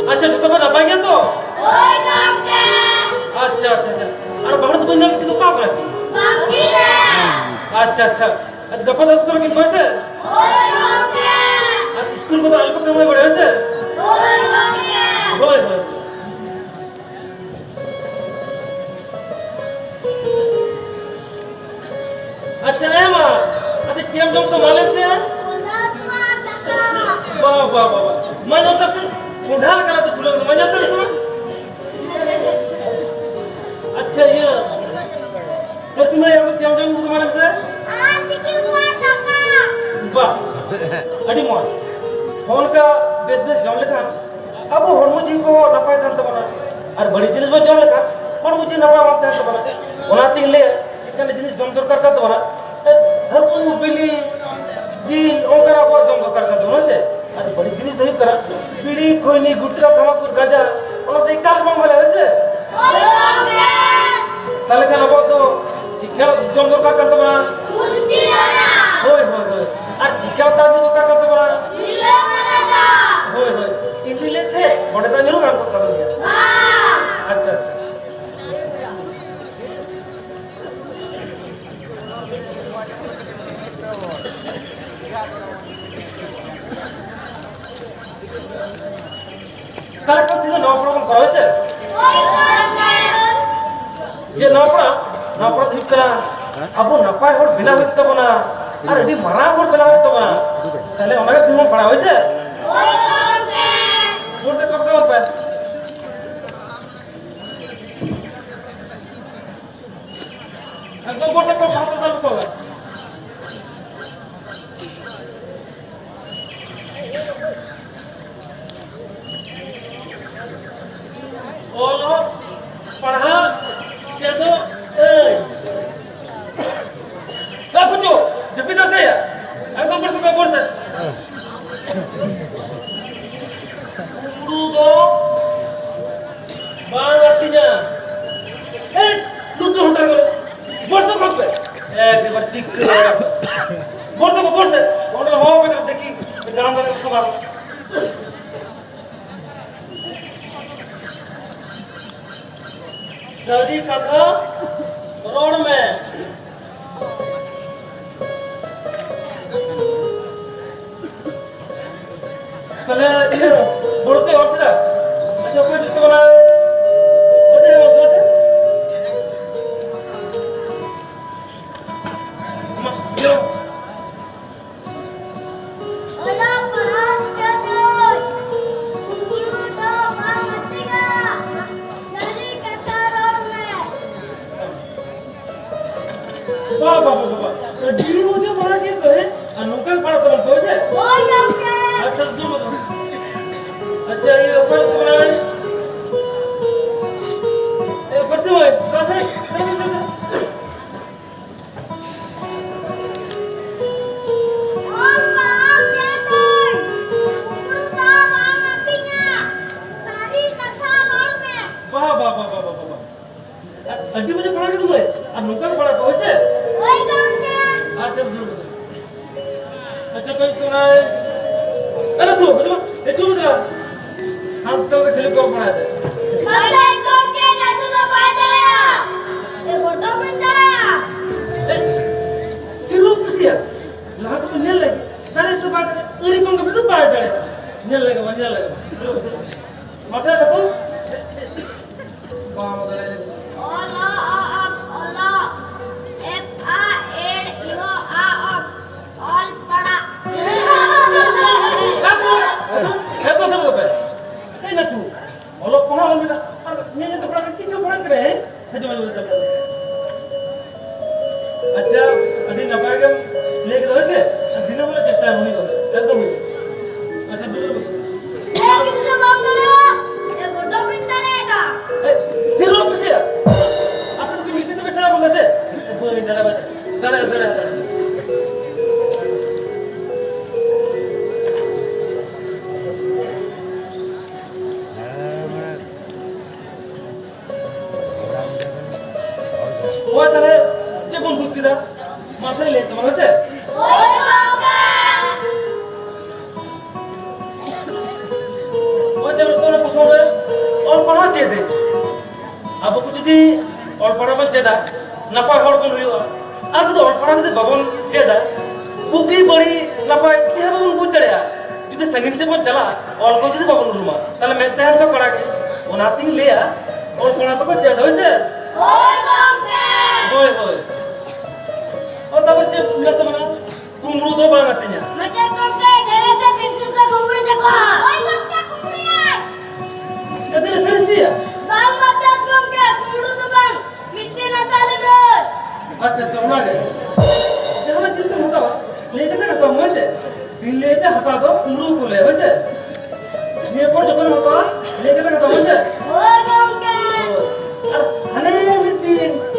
अच्छा तो तुम्हें नपा गया तो अच्छा अच्छा अच्छा और बाहर तो बंदा की दुकान पर अच्छा अच्छा आज गप्पा तो तुम्हें किन पैसे आज स्कूल को तो अल्प क्रम में बढ़े से होय होय अच्छा है मां अच्छा चेम जम तो मालूम से वाह वाह वाह मैं तो तब उधार करा तो फूलों को मजा तो सुनो अच्छा ये कैसे मैं अब चेम जम तो मालूम से वाह अड़ी मोर फोन का बेस बेस जम लेखा अब हरमु जी को नपाय थान तबना और बड़ी जिनिस बो जम लेखा हरमु जी नपाय माप थान तबना ओना तिंग ले चिकन जिनिस जम दरकार का तबना हरमु बिली जील ओकरा को जम दरकार का तबना से और बड़ी जिनिस दही करा बीड़ी खोइनी गुटखा तमाकुर गांजा ओना ते काल मांग वाला वैसे ताले का नबो तो चिकन जम दरकार का तबना होय होय होय আর জিকা তাজি তো কাকা তো বড় নিলে মানাটা होय होय ইন্দিলে थे বড় তা নিরু গান করতে হবে আচ্ছা আচ্ছা কালেক্টর থেকে নব প্রোগ্রাম করা হয়েছে যে নপড়া শিক্ষা আবু নাপাই হল বিনা হইতে না আর এটি মারা হল বিনা হইতে না তাহলে অনেক দিন পড়া হয়েছে বসে করতে হবে একদম বসে করতে হবে ओलो पढ़ा चलो ए ला कुछ जब भी तो से एकदम बोल से उड़ू दो बाल आतीजा ए दूध हटा करो बोल से खोल पे एक बार चिक बोल से और हो बेटा देखी गांव में सब सदी कथा रोड में चले बोलते और क्या अच्छा कोई जिसको बोला होते हैं मतलब से यो ओला पढ़ा चलो सुकुलू तो मामतीगा सदी कथा रोड में बाबा तो डी मुझे बड़ा के तो है अनुकल पढ़ा तो से बोल जाओगे अच्छा तुम अच्छा ये ऊपर तुम्हारा ए ऊपर से कैसे और पढ़ा चलो सुकुलू तो मामतीगा सदी कथा रोड में बाबा अड्डी मुझे पढ़ा के तुम्हें अनुकल पढ़ा तो से ओए जाओगे अच्छा दूर अच्छा कोई तुम्हारा अरे तू बता ये तू बता हम तो खेल को पढ़ा दे अरे जाओगे ना तो बाय चढ़ाया ये फोटो में चढ़ाया चलो पुसिया लहा तो नेल लगे अरे सब बात इरी कौन के तो बाय चढ़े नेल लगे मसा का तो काम करे ओला ओला एफ आ एड इहो आ ऑल पढ़ा है तो बस ए ना तू ओलो पढ़ा हो ना ने तो पढ़ा के क्या पढ़ा करे है जो अच्छा अभी ना पाएगा लेके दो से दिन बोले चेष्टा टाइम हुई गए एकदम हुई अच्छा दूसरा बोल ए किसी ने काम करो ये फोटो प्रिंट करेगा स्थिर हो पीछे आप तो नीचे तो बैठा बोल रहे थे बोल दादा वो ताले जे बन बुद्ध किदा मासे ले तो मासे ओए काका वो जब तो पूछो और पढ़ा चे दे अब कुछ दी और पढ़ा बन जेदा नपा हड़ बन हुई अब तो और पढ़ा दे बबन जेदा बुकी बड़ी नपा जे बबन बुझ दड़या যদি संगीन से बन चला और को যদি बबन रूमा ताले मैं तहन तो करा के ओनाती लिया और कोना तो जेदा होइसे ओए काका होय होय और तब जे लत बना कुमरू तो बनातीnya मचे काका ढेरे से पेंसिल से घुमरे देखो ओए काका घुमरे Ada sensia. बाल मचे काका घुमरू तो बन मिट्टी ना ताले डर अच्छा तो ना गए जहां जिससे होता लेके ना तो मुझे पिन लेते हटा दो कुमरू को ले होइसे ये पर जब होता लेके ना तो मुझे ओए काका और हने मिट्टी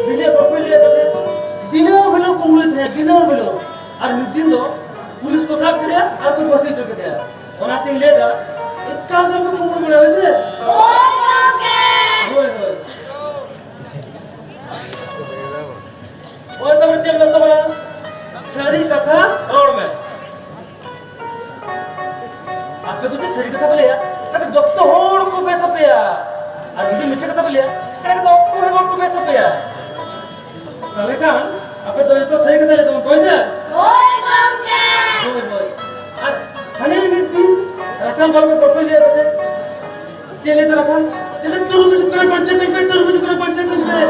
बिले को ले बते दिनो भलो कुमरू थे दिनो भलो और दिन दो पुलिस को साफ किया और कोई बसी चुके थे और आते लेगा इतना सब कुमरू मिला होइसे ओए काका होय होय और तब चल तो बड़ा सारी कथा रोड में आपके तुझे सारी कथा बोले यार अरे जब तो होड़ को पैसा पे यार और तुझे मिचे कथा बोले यार अरे तो होड़ को पैसा पे यार चले कान आपे तो सही कथा ले तुम पैसे ओए काका होय होय और हने मिट्टी रखन बाल में पकड़ लिया थे चले तो रखन चले तुरु करे पंचायत पे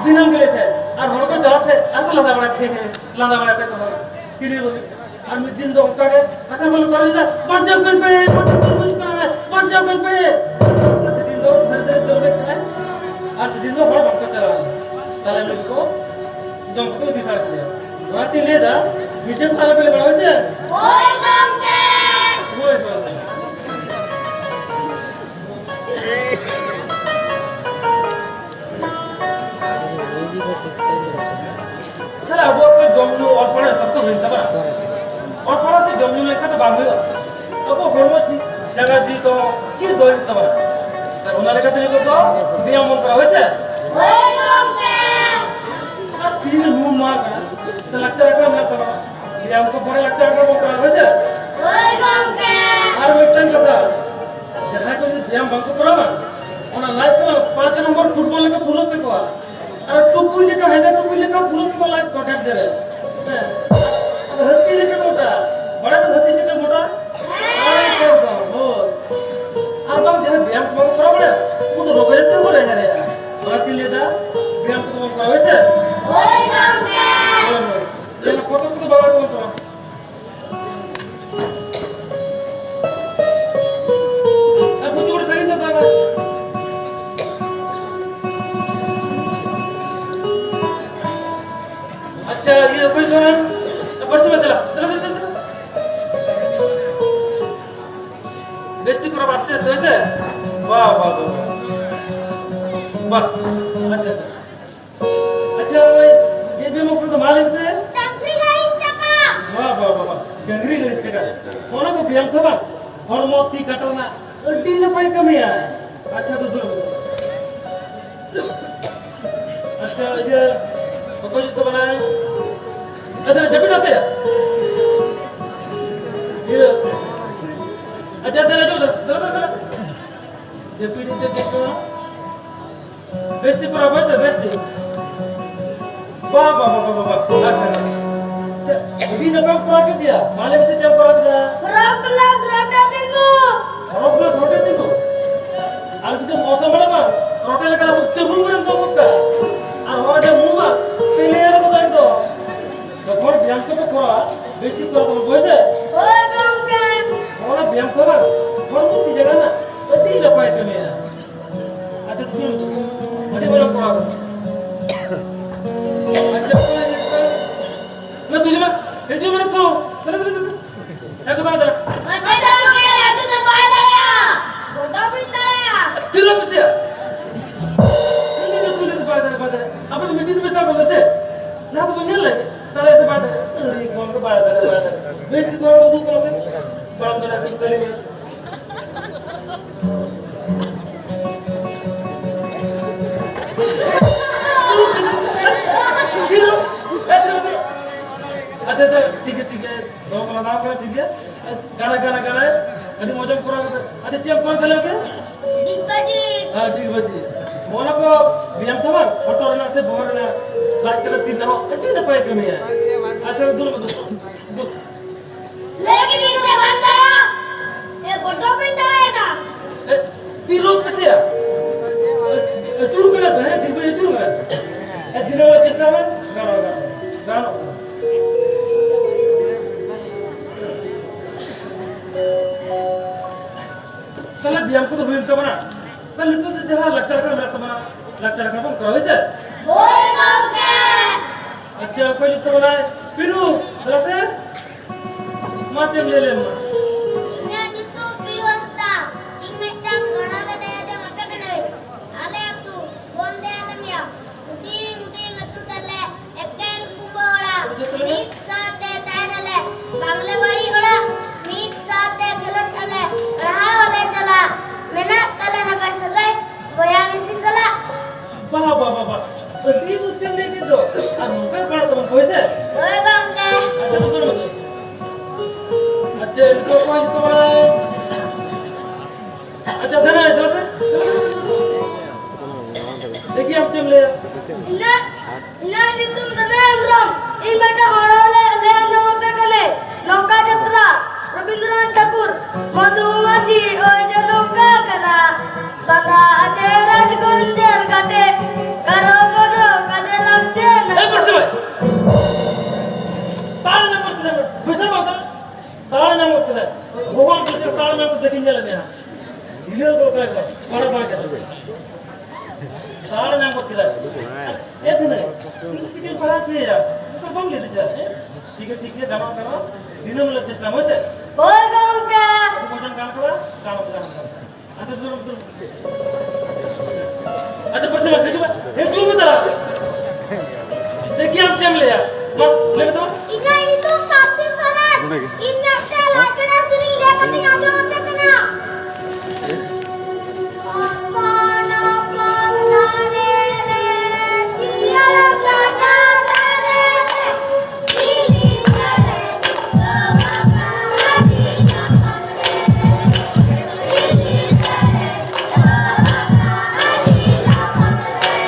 दिनम गए थे और हर को जरा से और को लंदा बड़ा थे तो तीरे बोले और मैं दिन दो का के अगर बोले कॉलेज जा पंचायत पे तुरु करे पंचायत पे ऐसे दिन दो धीरे तो करे और दिन दो हर बात चला ताले लोग को जम को दिशा दिया रात ले दा नीचे ताले पे बड़ा होছে ओए काका होय होय चला वो तो जमनु और पड़े सब तो मिलता बा और पड़ा से जमनु लेखा तो बांध दिया अब वो होमो जगह दी तो चीज दो तब और उन्हें लेखा तो तो दिया मन करा वैसे ओए काका आज तीन रूम मार का तो लगता है मैं तो ये हमको बड़े लगता है वो करा वैसे ओए काका और मैं टाइम कथा जहां को दिया बंक करा ना उन्हें लाइफ में 5 नंबर फुटबॉल का फुलो पे को और टुकुई लेकर है टुकुई लेकर फुलो पे को लाइफ काट दे रहे अब हत्ती लेकर मोटा बड़ा हत्ती लेकर मोटा अरे कर दो हो और बाप जहां व्यायाम को करा बड़े वो तो रोग जाते हो रहे हैं हत्ती लेता व्यायाम को करा वैसे ओए काका ये फोटो तो बाबा को करा अब मुझे और सही नहीं था अच्छा ये कोई सुन बस में चला बेस्टी करो आस्ते आस्ते वैसे वाह वाह वाह अच्छा अच्छा ये भी मुझको तो मालूम से टंकरी गाड़ी चका वाह वाह वाह गंगरी गड़ी चका कोना को बियाम थबा फरमोती कटना अड्डी न पाई कमी है अच्छा तो सुन अच्छा ये कोई तो बनाए अच्छा जब भी से ये अच्छा दे जब भी तो बेस्टी पूरा बस बेस्टी वाह वाह वाह वाह अच्छा अभी न काम करा के दिया माले से जब करा दिया रबला रोटा दिंगो रोबला रोटे दिंगो आज तो मौसम बड़ा बा रोटे लगा सब चबुन बरन तो मुक्का और हमारा जो मुंह बा पहले यार को दो तो कौन ब्याम को करा बेस्टी करा तो बोले ओए काका कौन ब्याम करा कौन मुक्ति जगह ना तो दी न पाए तुम्हें अच्छा तुम बड़ी बड़ा करा अच्छा मैं तुझे मैं तो Besti kalau tu kalau sen, kalau tu nasi kali ni. Zero, zero. Ada tiga, dua kalau nak kalau tiga, gana. Ada macam kurang, ada siapa kurang dalam sen? Dibaji. ठीक बची मोना को बियाम था फोटो ना से बोर ना like कर तीन ना अटी ना पाए कमी है अच्छा दूर लेकिन इसे बंद करो ये फोटो पे चढ़ाएगा तीरो कैसे है चूरू करना तो है ठीक बजे चूरू करना दिनों में चेष्टा में गानो चल बियाम को तो भूल तो बना चल तो जहाँ लक्ष्य रखना मेरा तो बना लक्ष्य रखना कौन करो इसे बोल कौन अच्छा कोई तो बना पिरू जरा से माचे ले ले माँ nya gitu pirosta ingmetang gorada le aja mape kene ale atu bonde alamya ting atu tale ekken kumbora mid saate tainale bangle bari gora mid saate khelot tale raha wale chala menat tale na paisa gai boya misi sala बाबा ती मुझे लेके दो अब मुझे पढ़ा तो कोई से oi gongke अच्छा तो सुनो अच्छा इसको कोई तो बड़ा अच्छा देना है जरा से देखिए आप चल ले na ditum tane amram ingmeta gorale le aja mape kene loka jatra Rabindranath Tagore Madhumaji oi je loka kana Tata aje Rajgunjer kate karo kodo kaje lagje na ए परसे भाई ताले ना मत दे बिसर मत ताले ना मत दे भगवान के ताले ना मत देखिन चले ना ये तो क्या बड़ा बड़ा कर ताले ना मत दे ए दिन चिकन पड़ा पे यार तो कम ले दे चिकन गाना दिनों में चेष्टा में से oi gongke भोजन गाना अच्छा दूर अच्छा परसे मत देखो ए दूर मत चला देखिए आप चल ले यार ले बताओ ija itu saksi sorat ingmeta lagna sering le kate aja mape kana apana panare re ciala gana re ini sare baba adina pamre ini sare baba adina pamre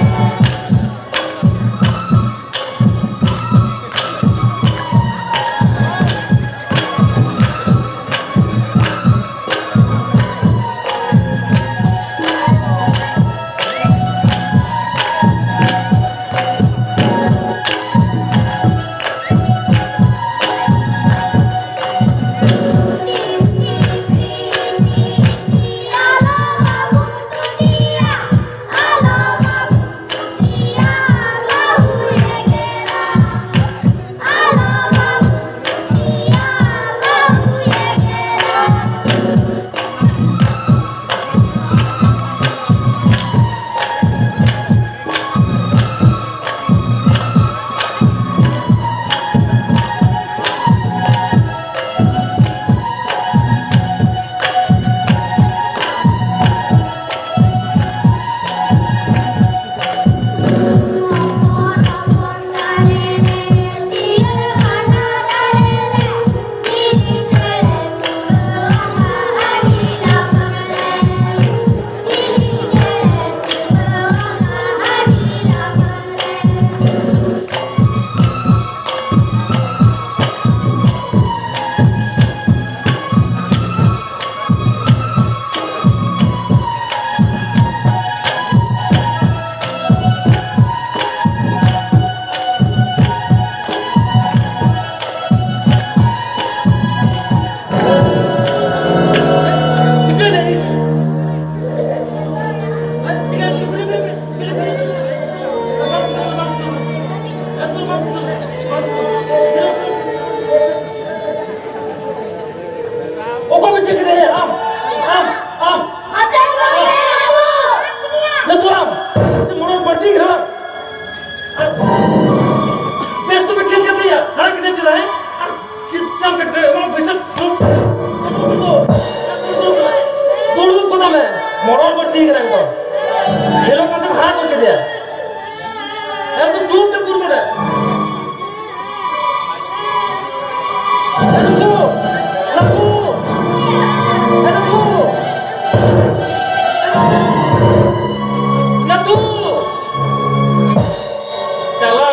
चला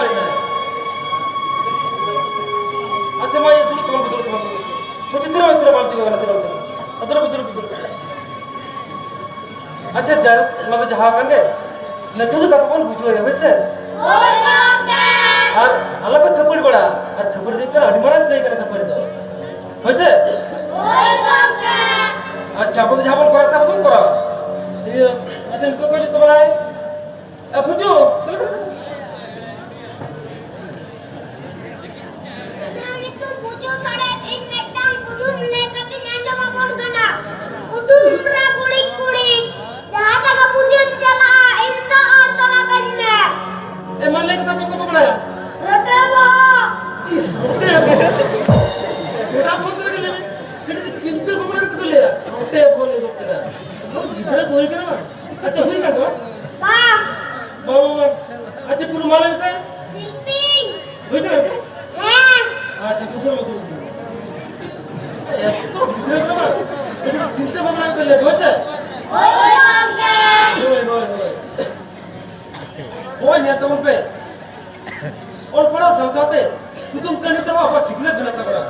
अच्छा मैं ये दूर कौन दूर कौन मुझे तेरा बांध दिया ना तेरा उधर अच्छा जर मतलब जहाँ करने न तो का कौन बुझो है वैसे और अलग पर खबर बड़ा और खबर देख कर अनिवार्य नहीं करना खबर दो वैसे अच्छा बोल जहाँ पर करा था तुम करा ये अच्छा इनको कोई तो बनाए अब बुझो मान ले कितना को बनाया इस मोटे बेटा फोन करके ले कितने चिंता को बना के ले मोटे फोन ले दो तेरा तो इधर कोई करे ना अच्छा हुई कर दो वाह बाबा अच्छा पूरा मालूम से शिल्पी हुई कर हां अच्छा कुछ मत तो इधर का चिंता बना के ले वैसे वो नहीं तो पे और बड़ा संसाते कुतुम करने तो आप सिग्नल देना तगड़ा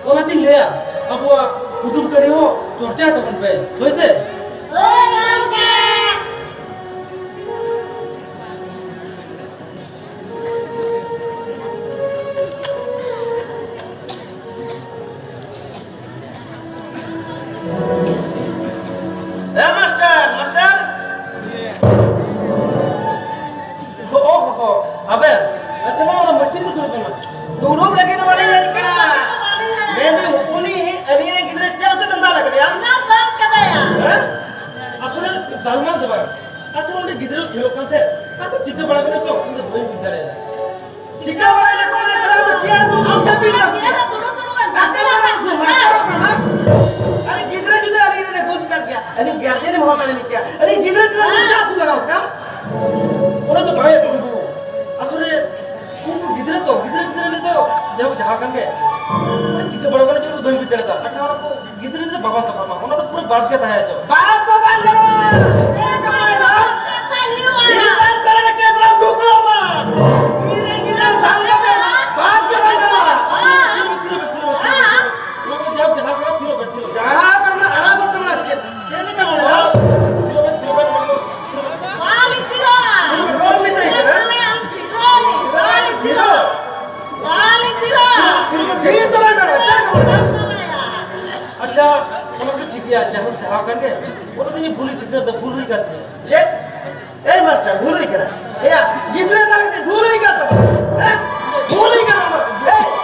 वो ना दिन ले अब वो कुतुम करे हो चर्चा तो पे वैसे अबे अच्छा मैं मच्छी को दूर करना दोनों लगे तो वाले है लेकिन मैं भी उन्हीं अली ने किधर चलते धंधा लग गया ना काम कर हैं असले दालमा से बाय असले उन्हें गिदरो खेलो करते आप चिक्का बड़ा करने तो उनके भोई बिचारे चिक्का बड़ा ने कौन है खराब तो चेयर तो हम सब भी ना का गाते लगा अरे गिदरे जुदे अली ने दोस्त कर दिया अली गाते ने बहुत अली किया अरे गिदरे जुदे क्या तू लगाओ काम उन्हें तो भाई तो असले उनको गिदरे ले तो जब जहाँ करके चिक्का बड़ा करने जो भोई बिचारे था अच्छा उनको गिदरे ने बाबा का मामा उन्होंने तो पूरा बात किया था है जो बात तो बंद करो ये कमाएगा ये बात करे के तरह टुकड़ो मत ये गिदरे धाले दे बात के बंद करो जहाँ करना आराम करना ये नहीं करना अच्छा उन्होंने चिकिया जहाँ करके उन्होंने ये भूल सिग्नल तो भूल ही करते हैं ये ए मास्टर भूल ही करा ये गिदरे धाले दे भूल ही करता हैं भूल ही करा ए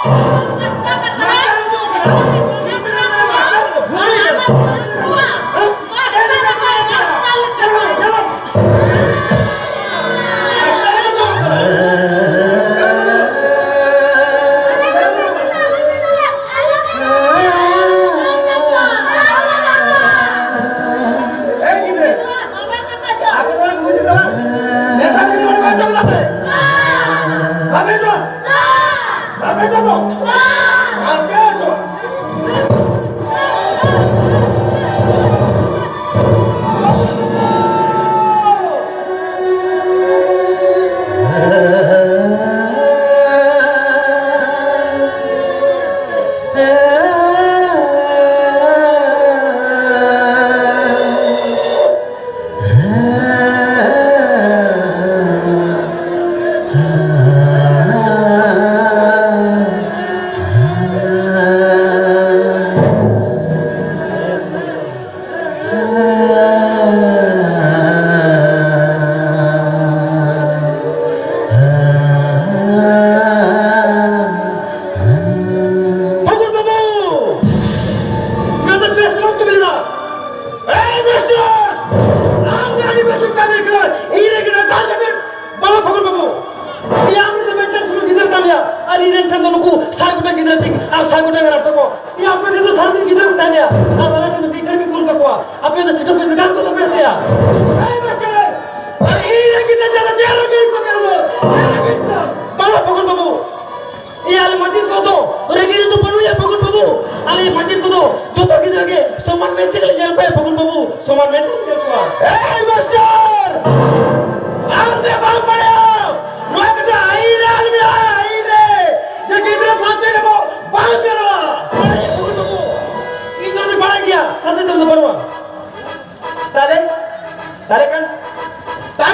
Tale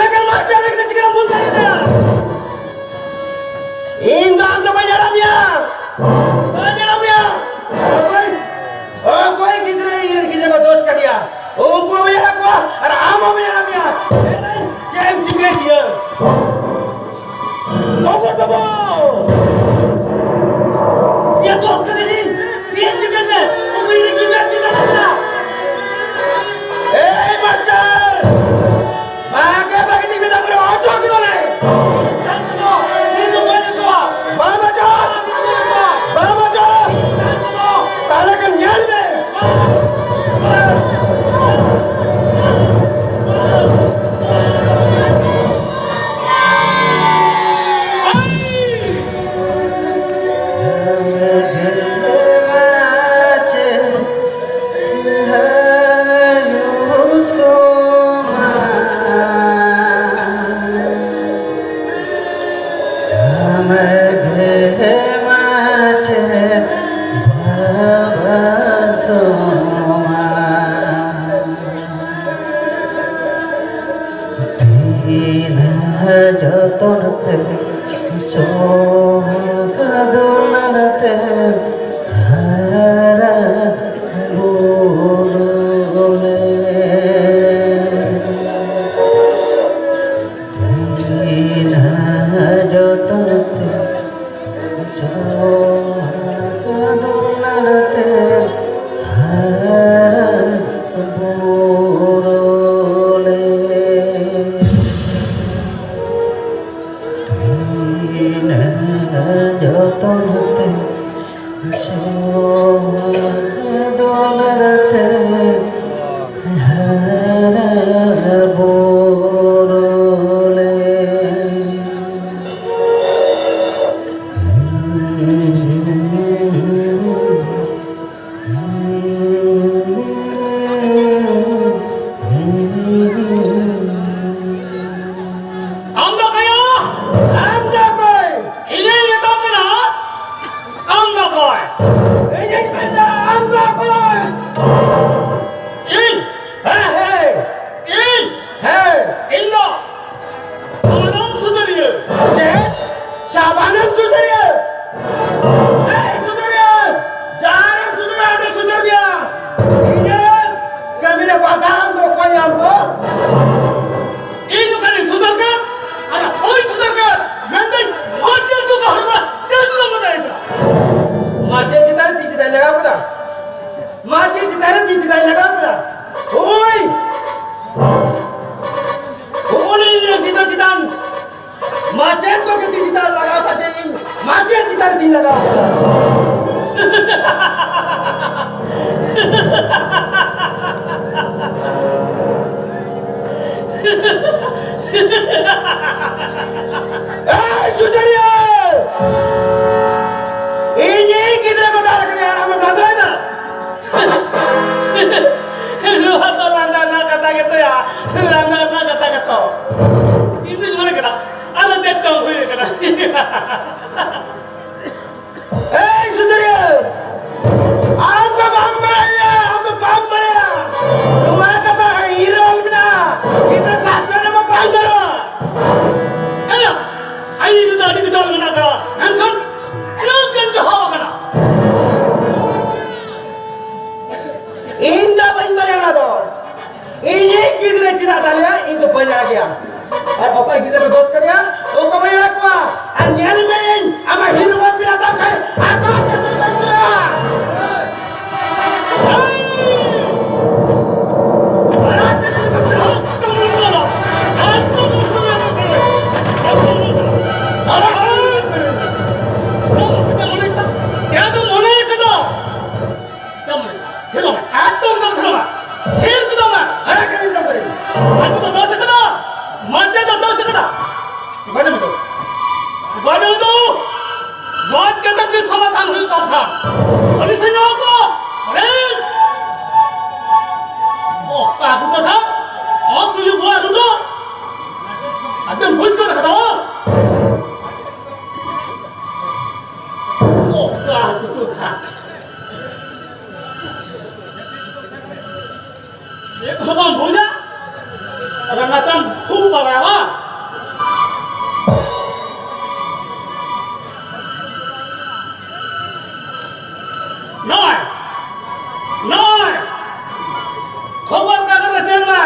kan master kita sekarang pun saya dah. Indah tu banyak ramya. कोई किसी को दोष कर दिया उनको मेरा को और आम मेरा मिया नहीं जेम चिंगे दिया बाबा ये दोस्त कर दी ये चिकन में उनको ये किधर चिकन है ए मास्टर आगे बाकी में तो ऑटो क्यों नहीं चलो ये तो बोले तो बाबा जो ताले का न्याय में बात करता जिस Tanatan tu barawa. Noi. Noi. Khobor kagar rachen na.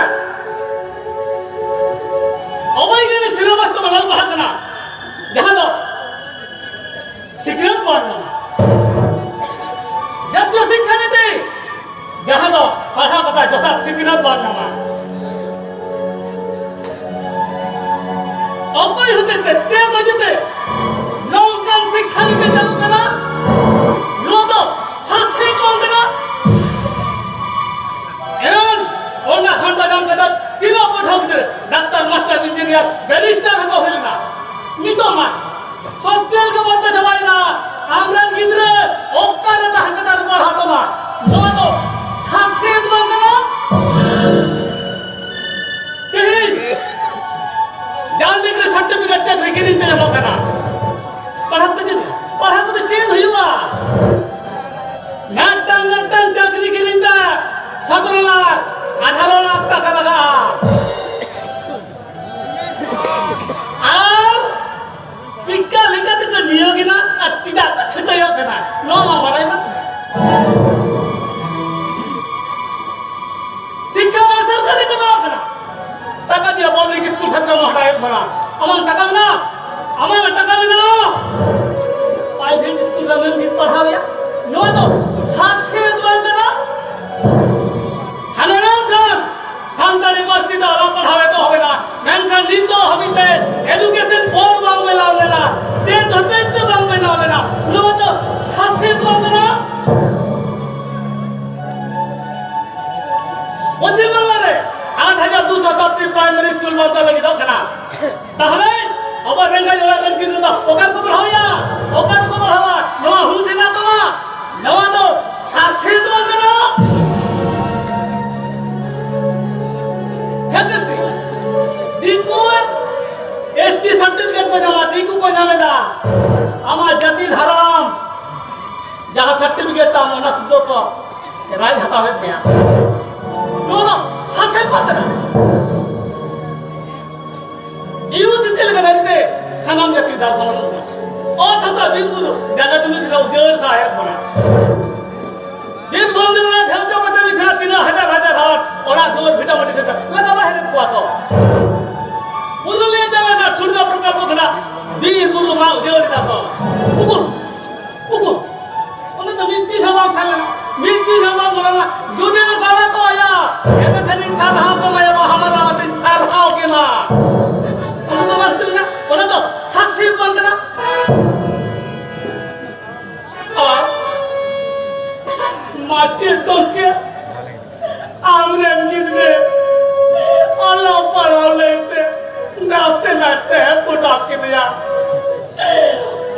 Obai gane syllabus to balang bahat na. Jahan do. Sikrat pahna. Jatiyo শিক্ষা নীতি jahan do padha kata jotat sikrat pahna ma. অকই হতে তে গজতে নৌকান শিক্ষা নিতে যাব না লোদ শাস্তি কোন না এরন ওনা খন্ডা জাম কথা তিন পঠাও ভিতরে ডাক্তার মাস্টার ইঞ্জিনিয়ার ব্যারিস্টার হবো হইল না নিতো মা হোস্টেল কে বলতে যাবাই না আমরা গিদরে ওকারে দা হাকাদার পড়াতো মা লোদ শাস্তি কোন না जल्दी के सर्टिफिकेट तक लेकर इनते जमा करना पढ़ा तो चेंज हुआ नाटन चाकरी के लिए 17 लाख 18 लाख টাকা लगा और टिक्का लेकर तो नियोगी ना अतिदा तो छुट्टी हो करना नो हमारा ही मत शिक्षा में सरकारी का ना करना টাকা দিয়া পাবলিক স্কুল ছাত্র হটায় ভরা আমার টাকা না আমার টাকা না প্রাইভেট স্কুল में भी पढ़ावे नो तो शासकीय बंद ना হানানার খান সান্তালি মসজিদ আলা পড়াবে তো হবে না মেনখান নিত হবিতে এডুকেশন বোর্ড বাংবে লালে না তে ধতেতে বাংবে না হবে না নো তো শাসकीय বন্ধ না ওছে বললে 8270 प्राइमरी स्कूल বন্ধ লাগি দাও কেনা তাহলে আবার রেঙ্গা জোড়া রং কিনু দাও ওকার খবর হইয়া ওকার খবর হওয়া নয়া হুছে না তোমা নয়া তো শাসিত বন্ধ না খেতেছি দিকু এসটি সার্টিফিকেট को जमा दिकू को जाने दा আমার জাতি ধরাম যাহা সার্টিফিকেট তা মনা সুদো তো রাজ হাতাবে মিয়া নো নো শাসে পাতনা ইউজ তেলগা দিতে সানাম জাতি দার সমান ও থাকা বিলকুল জায়গা তুমি দিনা উজ্জ্বল সহায়ক বনা দিন বন্ধুরা ঢেলতে মতে বিখরা 3000 হাট ওরা দূর ভিটামাটি সেটা লাগা বাহিরে কুয়া কো পুরুলিয়া জেলা না ছুড়দা প্রকল্প খনা বীর গুরু মা উজ্জ্বল দাও কুকুর কুকুর ওনে তো মিত্তি সভা ছালে মিত্তি সভা বলা যদি না গালা তো আয়া এনে খানি সারহা তো মায়া হামালা মতে সারহাও কে না ওনা তো শাসিত বন্ধ না আর মাছের দোকে আমরা গিদরে আল্লাহ পারা লইতে নাসে নাতে পুটা কে দিয়া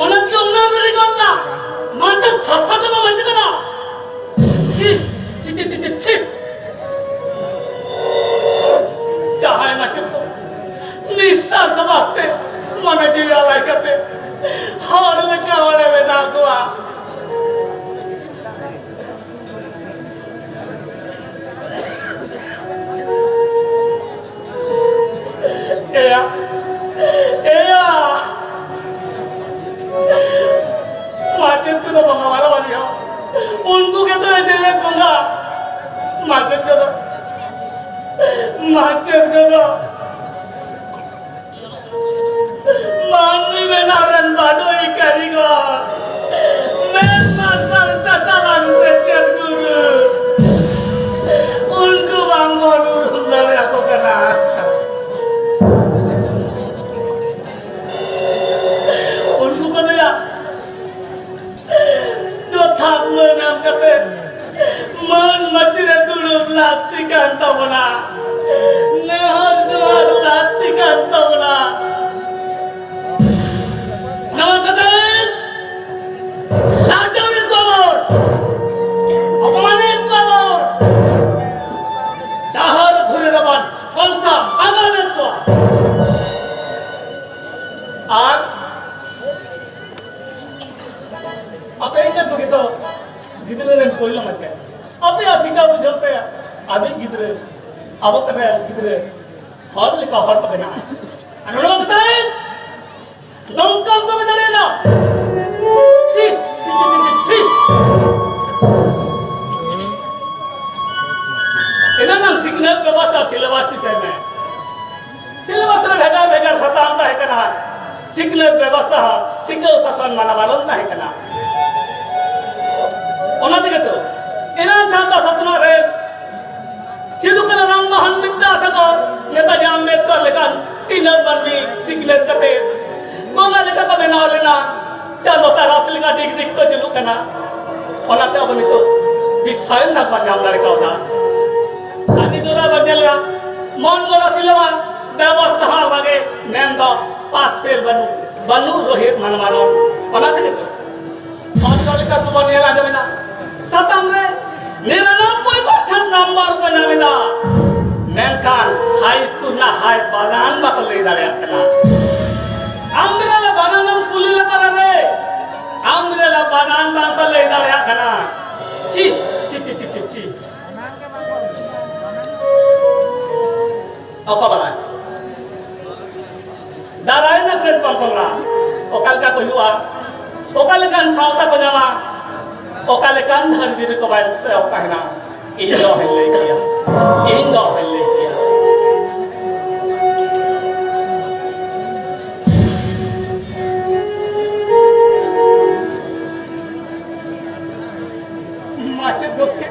ওনা কি ওনা ধরে করনা মাছের শাসাতে তো বন্ধ না ছি ছি ছি ছি চাহায় মাছের তো निस्सार्थ बाते मन जीवी आलायकते हार लगा वाले में ना कुआ एया एया माचित को तो बंगा वाला वाली हो उनको क्या तो ऐसे में बंगा माचित को तो मानवी में नारन बाडोई करेगा मैं मास्टर ततालान से चेत गुरु उनको बांगोलू रुंदाले ako kana उनको को दिया जो थाप में नाम करते मन मचिरे दुलुर लागती कांता बना नेहर द्वार लागती कांता बना नमस्कार लाजमित गोबर अपमानित गोबर दाहर धुरे रबान कलसा बागालेत को আর আপনি না দুঃখিত গিদরে কইলাম আছে আপনি আসিকা বুঝতে আমি গিদরে আবতরে গিদরে hot lika hot pa bena ano naman tayo nongkang ko medalya na chi chi chi chi chi इन्हें नंग सिग्नल व्यवस्था सिलेबस ती चाहिए सिलेबस ना भेजार भेजार सतांता है कना सिग्नल व्यवस्था सिंगल शासन माना वालों ना है कना ओना दिखे तो इन्हें शांता शासन है सिद्धू कना राम महान विद्यासागर नेताजी अम्बेडकर लेकिन इन्हें बनवी सिग्नल कते बोला लेका का बिना लेना चलो तारा सिलका दिख दिख तो जुलू कना ओना ते अपनी तो विषय ना बनने हम लड़का होता आदि दोरा बदलला मन गोरा सिलेबस व्यवस्था लगे मेन दो पास फेल बनू रोहित मनमारो ओना तक तो ऑनलाइन का तो बनेला जमेना सतम रे 99% नंबर को जमेना मेनखान हाई स्कूल ना हाई बागान बात ले दाड़े कना अम्ब्रेला बागान कुली लगा रे अम्ब्रेला बागान बात ले दाड़े कना ची ची ची ची ची apa balai darahnya keren pasanglah okal ka koyua okal kan sauta ko nyama okal kan har diri ko bail to kahna indo helle kiya mate doke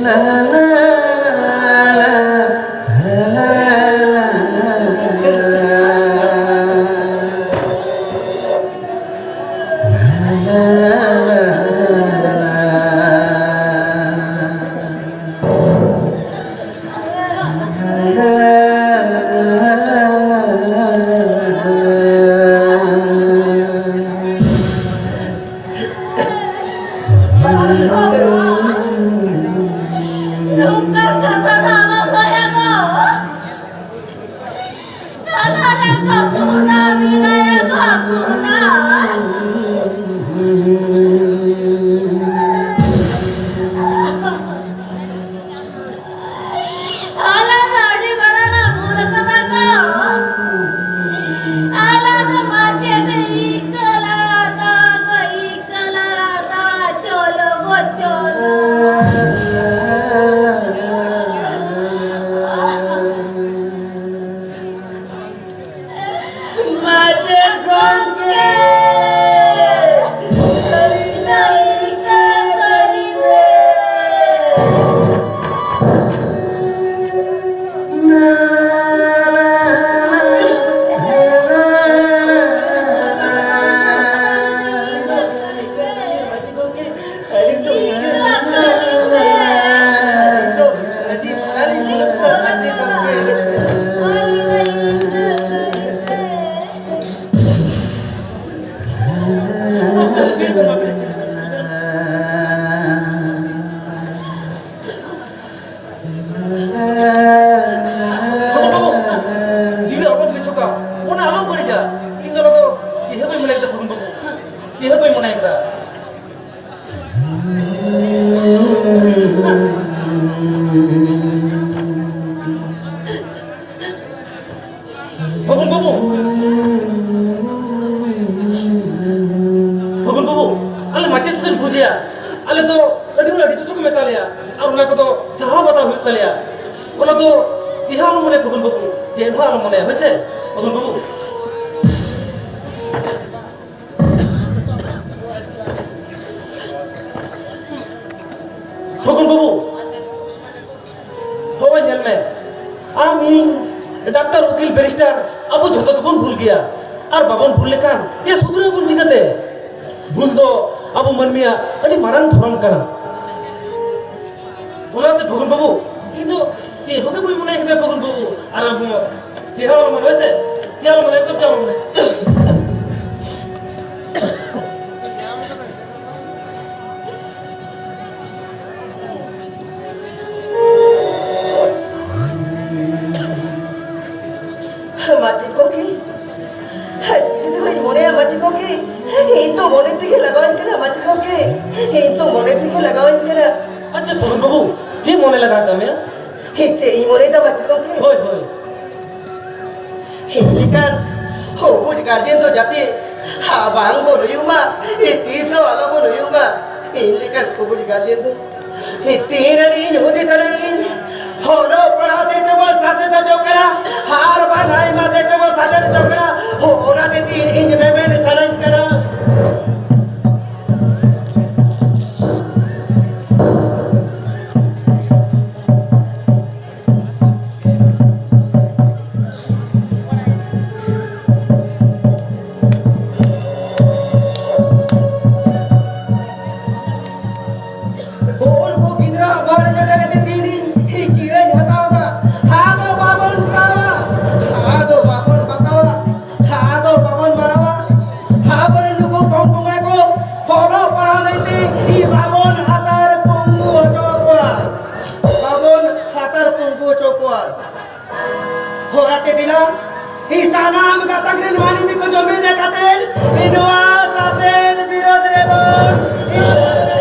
la la la la Nungkar kata nama kaya ko. Kalare ko suna, binaya ko suna. Ala tadi barana mula kata ko. Ala ta macet ikalata cholo go cholo. Macet gongke. Jiwa aku bicara, mana alam boleh jah? Tinggal tu, jiwa pun mulai terpurung babu, jiwa pun mulai kita. Bangun babu, bangun babu. Alam macam tu buja, alam tu lagi mana itu suka metalia, orang nak tu sahabat aku metalia, orang tu jiwa alam mana bangun babu, jiwa alam mana, macam bangun babu. Bangun babu. Bawa helmet. Amin. Doctor, ukil, barrister. Abu jodoh tu pun भूल गया. और बाबन भूल लेकर ये सुधरे पun चिकते. भूल तो abu मनमिया अड़ी मारन थोरन करना. बोला तो bangun babu. Itu cih होके कोई मनाई kita bangun babu. आराम से. cih हाल mana वैसे. cih हाल mana itu cah mana. Macet koki. Haji kita bayi mana ya macet koki? Itu mana tiga lagawan kena macet koki. Itu mana tiga lagawan kena. अच्छा bangun babu. cih mana lagi kami ya? Hece ini mana dah macet koki? Hoi hoi. Ini kan, hobi dikalian tu jati. Abang bono yuma, itu ala bono yuma. Ini kan hobi dikalian tu. Itu ini hobi tanah ini. होलो पढ़ाते तो बोल साथे तो चौकरा हार बनाए माते तो बोल साथे तो चौकरा होना दे तीन इंच में मैंने थलन करा बोल को किधरा बार जटा के तीन इंच किरण हटावा हादो बाबन सावा हादो बाबन बतावा हादो बाबन मरावा हाबर लुको पंगुंगरे को फॉलो परा लेते ई बाबन हातार पंगु चोकवा बाबन हातार पंगु चोकवा होराते दिला ई सानाम का तगरिन वानी में को जमीन देखातेन इनवा सासेन विरोध रे बोल